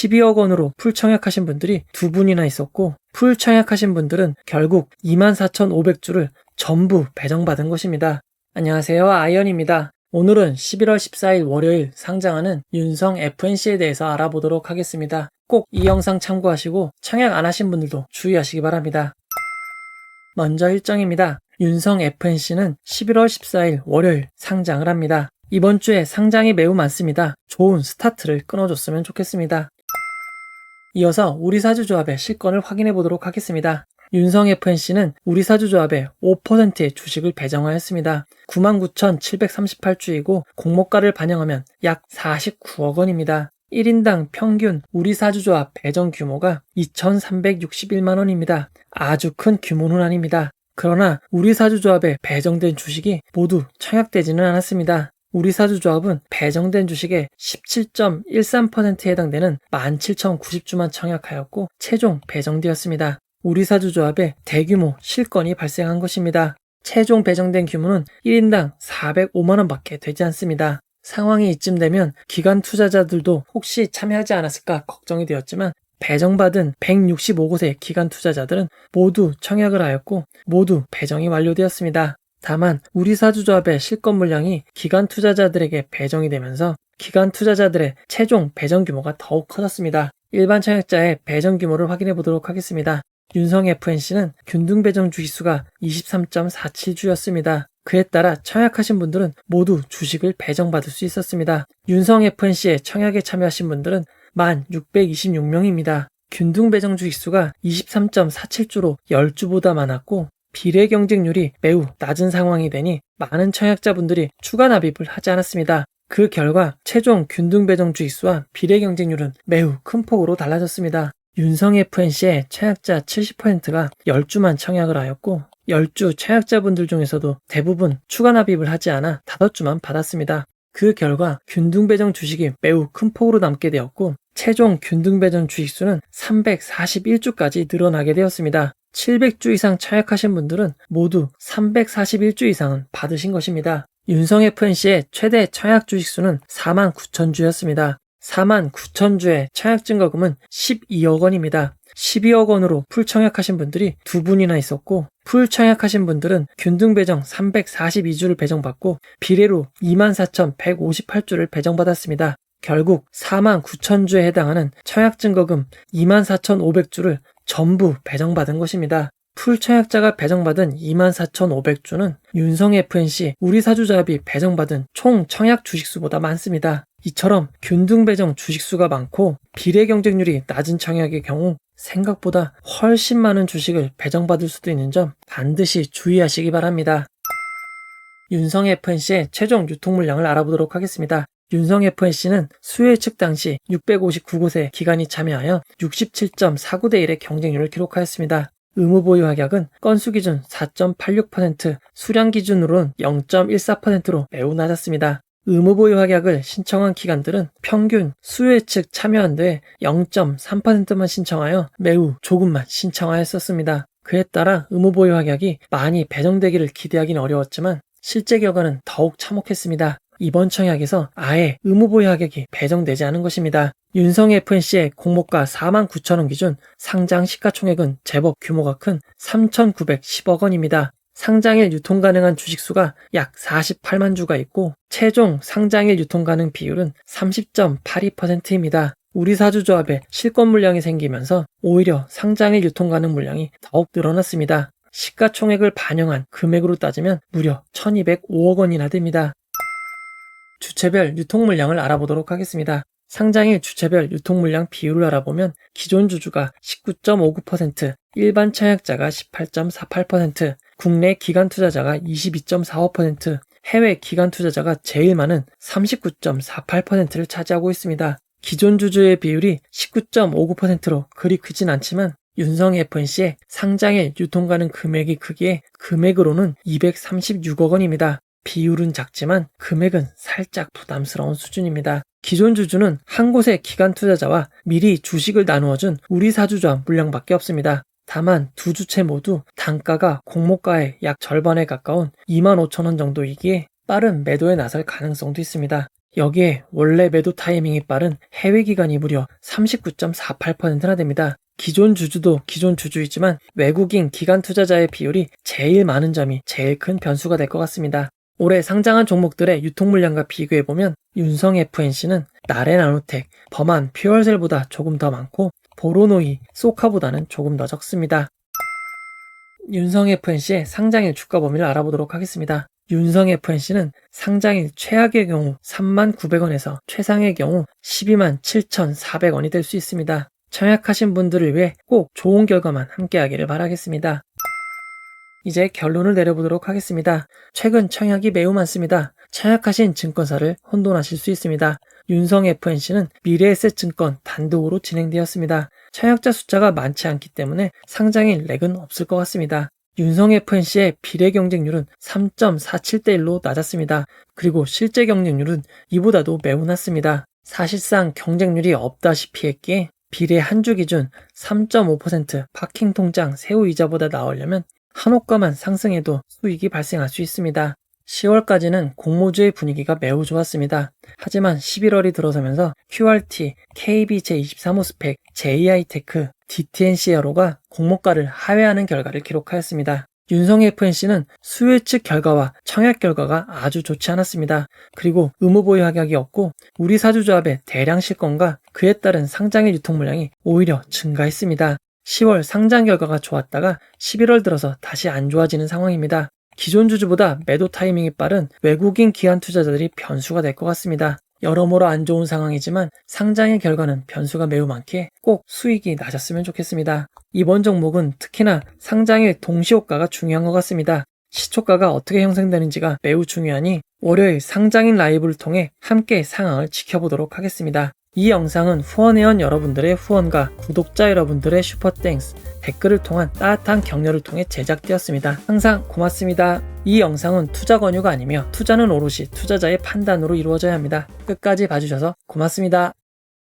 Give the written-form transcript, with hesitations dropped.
12억 원으로 풀 청약하신 분들이 2분이나 있었고, 풀 청약하신 분들은 결국 24,500주를 전부 배정받은 것입니다. 안녕하세요, 아이언입니다. 오늘은 11월 14일 월요일 상장하는 윤성 FNC에 대해서 알아보도록 하겠습니다. 꼭 이 영상 참고하시고 청약 안 하신 분들도 주의하시기 바랍니다. 먼저 일정입니다. 윤성 FNC는 11월 14일 월요일 상장을 합니다. 이번 주에 상장이 매우 많습니다. 좋은 스타트를 끊어줬으면 좋겠습니다. 이어서 우리사주조합의 실권을 확인해 보도록 하겠습니다. 윤성 FNC는 우리사주조합에 5%의 주식을 배정하였습니다. 99,738주이고 공모가를 반영하면 약 49억 원입니다. 1인당 평균 우리사주조합 배정 규모가 2,361만 원입니다. 아주 큰 규모는 아닙니다. 그러나 우리사주조합에 배정된 주식이 모두 청약되지는 않았습니다. 우리사주조합은 배정된 주식의 17.13%에 해당되는 17,090주만 청약하였고 최종 배정되었습니다. 우리사주조합에 대규모 실권이 발생한 것입니다. 최종 배정된 규모는 1인당 405만원 밖에 되지 않습니다. 상황이 이쯤 되면 기관 투자자들도 혹시 참여하지 않았을까 걱정이 되었지만 배정받은 165곳의 기관 투자자들은 모두 청약을 하였고 모두 배정이 완료되었습니다. 다만 우리사주조합의 실권 물량이 기관 투자자들에게 배정이 되면서 기관 투자자들의 최종 배정 규모가 더욱 커졌습니다. 일반 청약자의 배정 규모를 확인해 보도록 하겠습니다. 윤성 FNC는 균등 배정 주식수가 23.47주였습니다. 그에 따라 청약하신 분들은 모두 주식을 배정받을 수 있었습니다. 윤성 FNC의 청약에 참여하신 분들은 1,626명입니다. 균등 배정 주식수가 23.47주로 10주보다 많았고 비례 경쟁률이 매우 낮은 상황이 되니 많은 청약자분들이 추가 납입을 하지 않았습니다. 그 결과 최종 균등 배정 주식수와 비례 경쟁률은 매우 큰 폭으로 달라졌습니다. 윤성 FNC의 청약자 70%가 10주만 청약을 하였고 10주 청약자분들 중에서도 대부분 추가 납입을 하지 않아 5주만 받았습니다. 그 결과 균등 배정 주식이 매우 큰 폭으로 남게 되었고 최종 균등 배정 주식수는 341주까지 늘어나게 되었습니다. 700주 이상 청약하신 분들은 모두 341주 이상은 받으신 것입니다. 윤성 FNC의 최대 청약 주식수는 49,000주였습니다. 49,000주의 청약 증거금은 12억 원입니다. 12억 원으로 풀 청약하신 분들이 2분이나 있었고 풀 청약하신 분들은 균등 배정 342주를 배정받고 비례로 24,158주를 배정받았습니다. 결국 49,000주에 해당하는 청약 증거금 24,500주를 전부 배정받은 것입니다. 풀 청약자가 배정받은 24,500주는 윤성 FNC 우리사주조합이 배정받은 총 청약 주식수보다 많습니다. 이처럼 균등 배정 주식수가 많고 비례 경쟁률이 낮은 청약의 경우 생각보다 훨씬 많은 주식을 배정받을 수도 있는 점 반드시 주의하시기 바랍니다. 윤성 FNC의 최종 유통 물량을 알아보도록 하겠습니다. 윤성 FNC는 수요 예측 당시 659곳의 기관이 참여하여 67.49대 1의 경쟁률을 기록하였습니다. 의무 보유 확약은 건수 기준 4.86%, 수량 기준으로는 0.14%로 매우 낮았습니다. 의무 보유 확약을 신청한 기관들은 평균 수요 예측 참여한도의 0.3%만 신청하여 매우 조금만 신청하였었습니다. 그에 따라 의무 보유 확약이 많이 배정되기를 기대하기는 어려웠지만 실제 결과는 더욱 참혹했습니다. 이번 청약에서 아예 의무 보유 확약이 배정되지 않은 것입니다. 윤성 FNC의 공모가 49,000원 기준 상장 시가총액은 제법 규모가 큰 3,910억 원입니다. 상장일 유통 가능한 주식수가 약 48만 주가 있고 최종 상장일 유통 가능 비율은 30.82%입니다. 우리사주조합에 실권 물량이 생기면서 오히려 상장일 유통 가능 물량이 더욱 늘어났습니다. 시가총액을 반영한 금액으로 따지면 무려 1,205억 원이나 됩니다. 주체별 유통 물량을 알아보도록 하겠습니다. 상장일 주체별 유통 물량 비율을 알아보면 기존 주주가 19.59%, 일반 청약자가 18.48%, 국내 기관 투자자가 22.45%, 해외 기관 투자자가 제일 많은 39.48%를 차지하고 있습니다. 기존 주주의 비율이 19.59%로 그리 크진 않지만 윤성 FNC의 상장일 유통 가능 금액이 크기에 금액으로는 236억 원입니다. 비율은 작지만 금액은 살짝 부담스러운 수준입니다. 기존 주주는 한 곳의 기관 투자자와 미리 주식을 나누어준 우리사주조합 물량밖에 없습니다. 다만 두 주체 모두 단가가 공모가의 약 절반에 가까운 25,000원 정도이기에 빠른 매도에 나설 가능성도 있습니다. 여기에 원래 매도 타이밍이 빠른 해외 기관이 무려 39.48%나 됩니다. 기존 주주도 기존 주주이지만 외국인 기관 투자자의 비율이 제일 많은 점이 제일 큰 변수가 될 것 같습니다. 올해 상장한 종목들의 유통 물량과 비교해보면 윤성 FNC는 나레나노텍, 범한, 퓨얼셀보다 조금 더 많고 보로노이, 소카보다는 조금 더 적습니다. 윤성 FNC의 상장일 주가 범위를 알아보도록 하겠습니다. 윤성 FNC는 상장일 최악의 경우 39,000원에서 최상의 경우 127,400원이 될 수 있습니다. 청약하신 분들을 위해 꼭 좋은 결과만 함께하기를 바라겠습니다. 이제 결론을 내려보도록 하겠습니다. 최근 청약이 매우 많습니다. 청약하신 증권사를 혼돈하실 수 있습니다. 윤성 FNC는 미래에셋증권 단독으로 진행되었습니다. 청약자 숫자가 많지 않기 때문에 상장일 렉은 없을 것 같습니다. 윤성 FNC의 비례 경쟁률은 3.47대1로 낮았습니다. 그리고 실제 경쟁률은 이보다도 매우 낮습니다. 사실상 경쟁률이 없다시피 했기에 비례 한 주 기준 3.5% 파킹 통장 세후 이자보다 나오려면 한 호가만 상승해도 수익이 발생할 수 있습니다. 10월까지는 공모주의 분위기가 매우 좋았습니다. 하지만 11월이 들어서면서 QRT, KB 제23호 스펙, JI테크, DTNCRO가 공모가를 하회하는 결과를 기록하였습니다. 윤성 FNC는 수요 예측 결과와 청약 결과가 아주 좋지 않았습니다. 그리고 의무 보유 하격이 없고 우리 사주조합의 대량 실권과 그에 따른 상장일 유통 물량이 오히려 증가했습니다. 10월 상장 결과가 좋았다가 11월 들어서 다시 안 좋아지는 상황입니다. 기존 주주보다 매도 타이밍이 빠른 외국인 기관 투자자들이 변수가 될 것 같습니다. 여러모로 안 좋은 상황이지만 상장의 결과는 변수가 매우 많기에 꼭 수익이 낮았으면 좋겠습니다. 이번 종목은 특히나 상장일 동시효과가 중요한 것 같습니다. 시초가가 어떻게 형성되는지가 매우 중요하니 월요일 상장인 라이브를 통해 함께 상황을 지켜보도록 하겠습니다. 이 영상은 후원회원 여러분들의 후원과 구독자 여러분들의 슈퍼땡스, 댓글을 통한 따뜻한 격려를 통해 제작되었습니다. 항상 고맙습니다. 이 영상은 투자 권유가 아니며 투자는 오롯이 투자자의 판단으로 이루어져야 합니다. 끝까지 봐주셔서 고맙습니다.